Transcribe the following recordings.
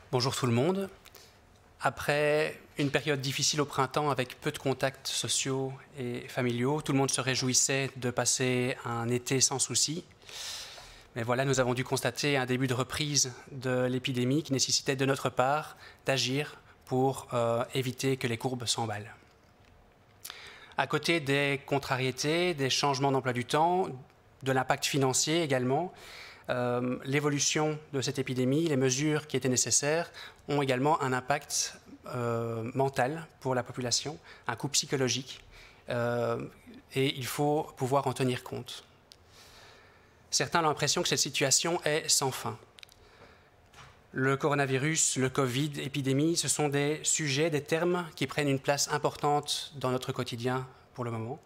Bonjour tout le monde. Après une période difficile au printemps avec peu de contacts sociaux et familiaux, tout le monde se réjouissait de passer un été sans soucis. Mais voilà, nous avons dû constater un début de reprise de l'épidémie qui nécessitait de notre part d'agir pour éviter que les courbes s'emballent. À côté des contrariétés, des changements d'emploi du temps, de l'impact financier également, l'évolution de cette épidémie, les mesures qui étaient nécessaires ont également un impact mental pour la population, un coût psychologique, et il faut pouvoir en tenir compte. Certains ont l'impression que cette situation est sans fin. Le coronavirus, le Covid, l'épidémie, ce sont des sujets, des termes qui prennent une place importante dans notre quotidien pour le moment.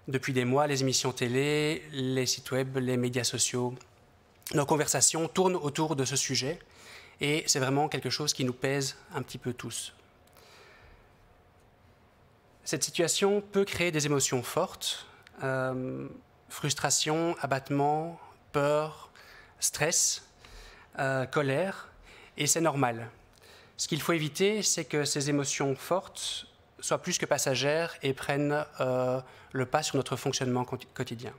Depuis des mois, les émissions télé, les sites web, les médias sociaux, nos conversations tournent autour de ce sujet et c'est vraiment quelque chose qui nous pèse un petit peu tous. Cette situation peut créer des émotions fortes, frustration, abattement, peur, stress, colère, et c'est normal. Ce qu'il faut éviter, c'est que ces émotions fortes soient plus que passagères et prennent le pas sur notre fonctionnement quotidien.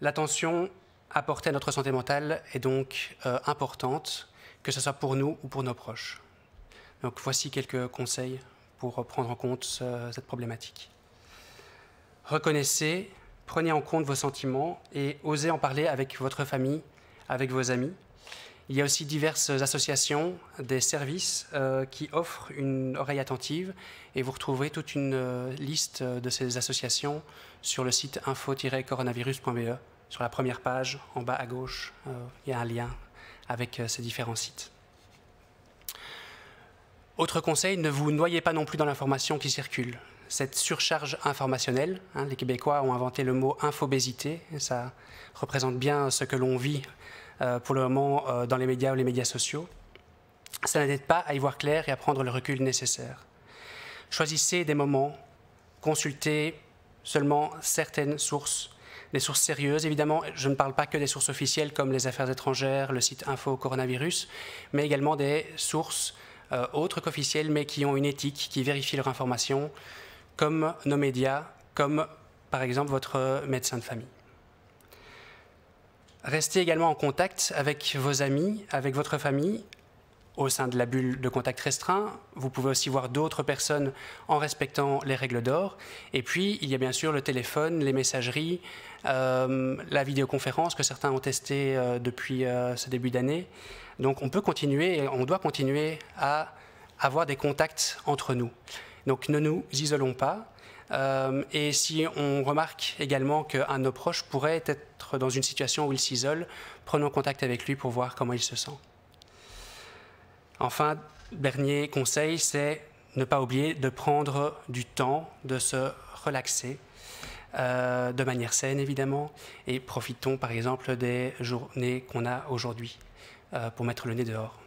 L'attention apportée à notre santé mentale est donc importante, que ce soit pour nous ou pour nos proches. Donc voici quelques conseils pour prendre en compte cette problématique. Reconnaissez, prenez en compte vos sentiments et osez en parler avec votre famille, avec vos amis. Il y a aussi diverses associations, des services qui offrent une oreille attentive et vous retrouverez toute une liste de ces associations sur le site info-coronavirus.be. Sur la première page, en bas à gauche, il y a un lien avec ces différents sites. Autre conseil, ne vous noyez pas non plus dans l'information qui circule. Cette surcharge informationnelle, les Québécois ont inventé le mot infobésité, et ça représente bien ce que l'on vit pour le moment dans les médias ou les médias sociaux. Ça n'aide pas à y voir clair et à prendre le recul nécessaire. Choisissez des moments, consultez seulement certaines sources, des sources sérieuses, évidemment. Je ne parle pas que des sources officielles comme les Affaires étrangères, le site Info Coronavirus, mais également des sources autres qu'officielles, mais qui ont une éthique, qui vérifient leur information, comme nos médias, comme par exemple votre médecin de famille. Restez également en contact avec vos amis, avec votre famille, au sein de la bulle de contact restreint. Vous pouvez aussi voir d'autres personnes en respectant les règles d'or. Et puis, il y a bien sûr le téléphone, les messageries, la vidéoconférence que certains ont testé depuis ce début d'année. Donc, on peut continuer et on doit continuer à avoir des contacts entre nous. Donc, ne nous isolons pas. Et si on remarque également qu'un de nos proches pourrait être dans une situation où il s'isole, prenons contact avec lui pour voir comment il se sent. Enfin, dernier conseil, c'est ne pas oublier de prendre du temps, de se relaxer, de manière saine évidemment, et profitons par exemple des journées qu'on a aujourd'hui pour mettre le nez dehors.